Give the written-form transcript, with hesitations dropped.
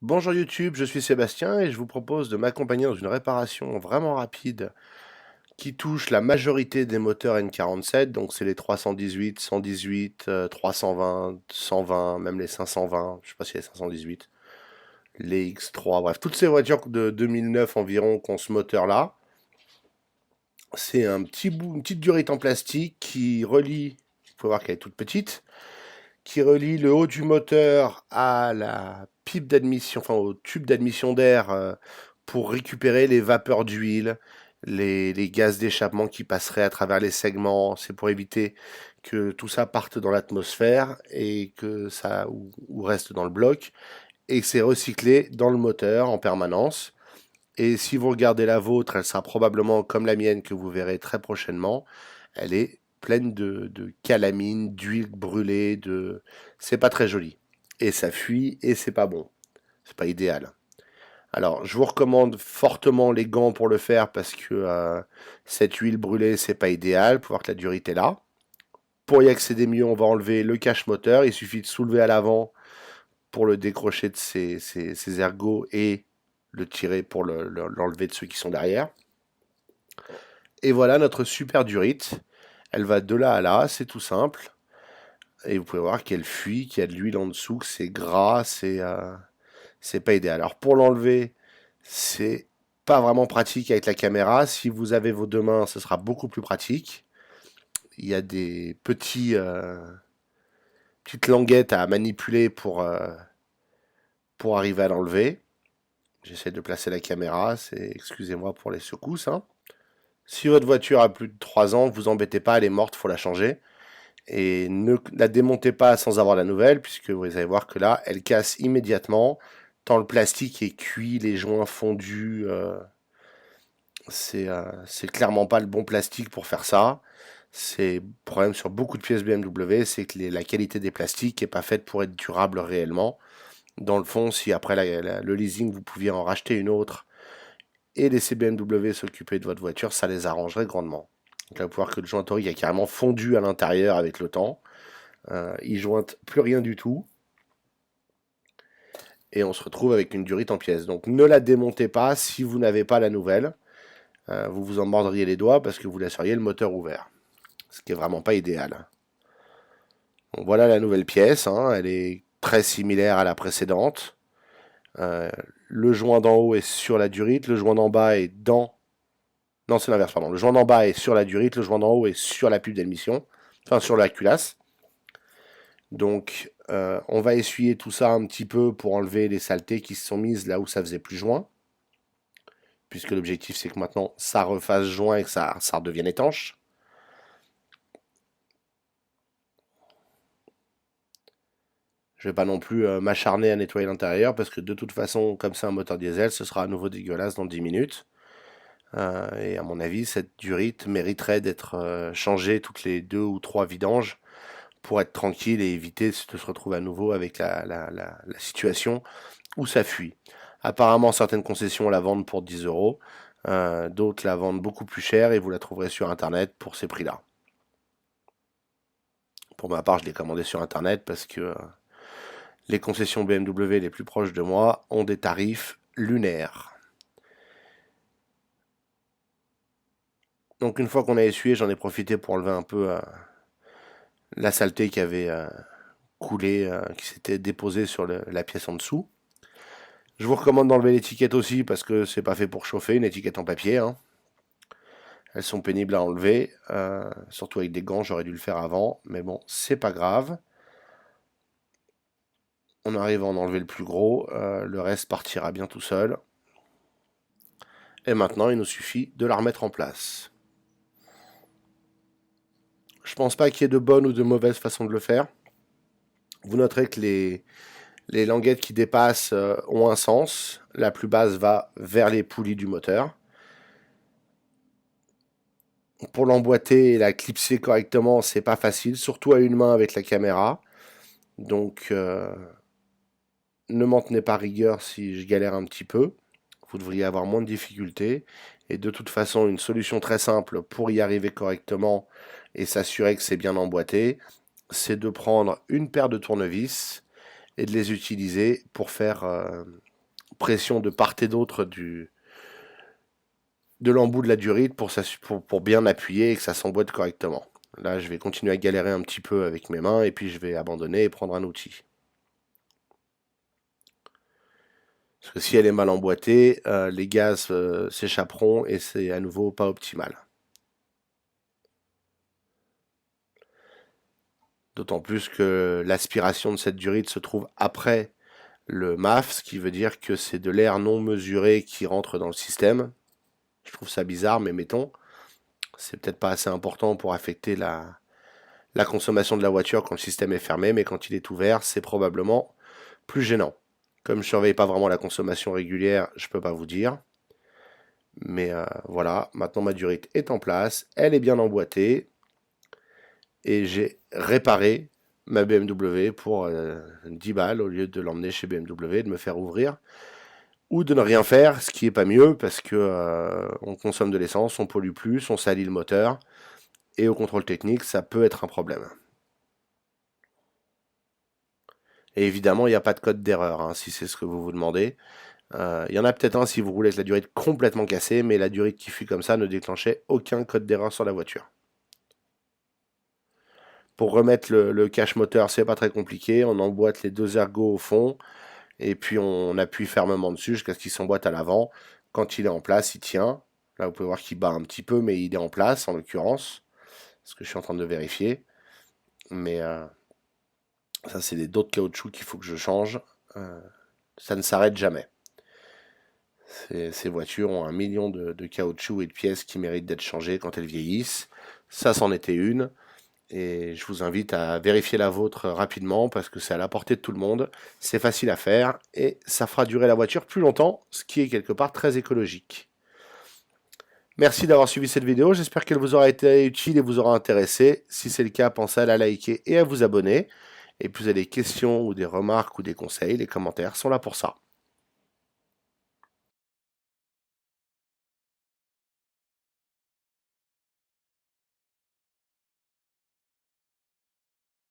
Bonjour YouTube, je suis Sébastien et je vous propose de m'accompagner dans une réparation vraiment rapide qui touche la majorité des moteurs N47, donc c'est les 318, 118, 320, 120, même les 520, je sais pas si les 518, les X3, bref, toutes ces voitures de 2009 environ qui ont ce moteur-là. C'est un petit bout, une petite durite en plastique qui relie, il faut voir qu'elle est toute petite, qui relie le haut du moteur à la pipe d'admission, enfin au tube d'admission d'air pour récupérer les vapeurs d'huile, les gaz d'échappement qui passeraient à travers les segments. C'est pour éviter que tout ça parte dans l'atmosphère et que ça ou reste dans le bloc et que c'est recyclé dans le moteur en permanence. Et si vous regardez la vôtre, elle sera probablement comme la mienne que vous verrez très prochainement. Elle est pleine de calamine, d'huile brûlée, de... C'est pas très joli. Et ça fuit et c'est pas bon. C'est pas idéal. Alors, je vous recommande fortement les gants pour le faire parce que cette huile brûlée, c'est pas idéal. Pour voir que la durite est là. Pour y accéder mieux, on va enlever le cache moteur. Il suffit de soulever à l'avant pour le décrocher de ses ergots et le tirer pour l'enlever de ceux qui sont derrière. Et voilà notre super durite. Elle va de là à là, c'est tout simple. Et vous pouvez voir qu'elle fuit, qu'il y a de l'huile en dessous, que c'est gras, c'est pas idéal. Alors pour l'enlever, c'est pas vraiment pratique avec la caméra. Si vous avez vos deux mains, ce sera beaucoup plus pratique. Il y a des petites languettes à manipuler pour arriver à l'enlever. J'essaie de placer la caméra, excusez-moi pour les secousses, hein. Si votre voiture a plus de 3 ans, vous embêtez pas, elle est morte, faut la changer. Et ne la démontez pas sans avoir la nouvelle, puisque vous allez voir que là, elle casse immédiatement, tant le plastique est cuit, les joints fondus, c'est clairement pas le bon plastique pour faire ça. C'est le problème sur beaucoup de pièces BMW, c'est que la qualité des plastiques n'est pas faite pour être durable réellement. Dans le fond, si après le leasing, vous pouviez en racheter une autre et laisser BMW s'occuper de votre voiture, ça les arrangerait grandement. Donc là, vous pouvez voir que le joint torique a carrément fondu à l'intérieur avec le temps. Il jointe plus rien du tout. Et on se retrouve avec une durite en pièces. Donc ne la démontez pas si vous n'avez pas la nouvelle. Vous vous en mordriez les doigts parce que vous laisseriez le moteur ouvert. Ce qui est vraiment pas idéal. Donc voilà la nouvelle pièce. Hein. Elle est très similaire à la précédente. Le joint d'en haut est sur la durite. Le joint d'en bas est dans... Non, c'est l'inverse, pardon. Le joint d'en bas est sur la durite. Le joint d'en haut est sur la pube d'admission. Enfin, sur la culasse. Donc, on va essuyer tout ça un petit peu pour enlever les saletés qui se sont mises là où ça faisait plus joint. Puisque l'objectif, c'est que maintenant, ça refasse joint et que ça redevienne étanche. Je vais pas non plus m'acharner à nettoyer l'intérieur, parce que de toute façon, comme c'est un moteur diesel, ce sera à nouveau dégueulasse dans 10 minutes. Et à mon avis, cette durite mériterait d'être changée toutes les 2 ou 3 vidanges pour être tranquille et éviter de se retrouver à nouveau avec la situation où ça fuit. Apparemment, certaines concessions la vendent pour 10 euros, d'autres la vendent beaucoup plus cher et vous la trouverez sur internet pour ces prix-là. Pour ma part, je l'ai commandé sur internet parce que les concessions BMW les plus proches de moi ont des tarifs lunaires. Donc une fois qu'on a essuyé, j'en ai profité pour enlever un peu la saleté qui avait coulé, qui s'était déposée sur la pièce en dessous. Je vous recommande d'enlever l'étiquette aussi parce que c'est pas fait pour chauffer, une étiquette en papier. Hein. Elles sont pénibles à enlever, surtout avec des gants, j'aurais dû le faire avant, mais bon, c'est pas grave. On arrive à en enlever le plus gros, le reste partira bien tout seul. Et maintenant, il nous suffit de la remettre en place. Je pense pas qu'il y ait de bonne ou de mauvaise façon de le faire. Vous noterez que les languettes qui dépassent ont un sens. La plus basse va vers les poulies du moteur. Pour l'emboîter et la clipser correctement, c'est pas facile, surtout à une main avec la caméra. Donc, ne m'en tenez pas rigueur si je galère un petit peu. Vous devriez avoir moins de difficultés. Et de toute façon, une solution très simple pour y arriver correctement et s'assurer que c'est bien emboîté, c'est de prendre une paire de tournevis et de les utiliser pour faire pression de part et d'autre de l'embout de la durite pour bien appuyer et que ça s'emboîte correctement. Là, je vais continuer à galérer un petit peu avec mes mains et puis je vais abandonner et prendre un outil. Parce que si elle est mal emboîtée, les gaz s'échapperont et c'est à nouveau pas optimal. D'autant plus que l'aspiration de cette durite se trouve après le MAF, ce qui veut dire que c'est de l'air non mesuré qui rentre dans le système. Je trouve ça bizarre, mais mettons, c'est peut-être pas assez important pour affecter la consommation de la voiture quand le système est fermé, mais quand il est ouvert, c'est probablement plus gênant. Comme je ne surveille pas vraiment la consommation régulière, je ne peux pas vous dire. Mais voilà, maintenant ma durite est en place, elle est bien emboîtée. Et j'ai réparé ma BMW pour 10 balles au lieu de l'emmener chez BMW et de me faire ouvrir. Ou de ne rien faire, ce qui n'est pas mieux parce que on consomme de l'essence, on pollue plus, on salit le moteur. Et au contrôle technique, ça peut être un problème. Et évidemment, il n'y a pas de code d'erreur, hein, si c'est ce que vous vous demandez. Il y en a peut-être un si vous roulez avec la durite complètement cassée, mais la durite qui fut comme ça ne déclenchait aucun code d'erreur sur la voiture. Pour remettre le cache moteur, c'est pas très compliqué. On emboîte les deux ergots au fond et puis on appuie fermement dessus jusqu'à ce qu'il s'emboîte à l'avant. Quand il est en place, il tient. Là, vous pouvez voir qu'il bat un petit peu, mais il est en place en l'occurrence. Ce que je suis en train de vérifier. Mais ça, c'est d'autres caoutchoucs qu'il faut que je change. Ça ne s'arrête jamais. Ces voitures ont 1 million de caoutchoucs et de pièces qui méritent d'être changées quand elles vieillissent. Ça, c'en était une. Et je vous invite à vérifier la vôtre rapidement parce que c'est à la portée de tout le monde, c'est facile à faire et ça fera durer la voiture plus longtemps, ce qui est quelque part très écologique. Merci d'avoir suivi cette vidéo, j'espère qu'elle vous aura été utile et vous aura intéressé. Si c'est le cas, pensez à la liker et à vous abonner. Et puis vous avez des questions ou des remarques ou des conseils, les commentaires sont là pour ça.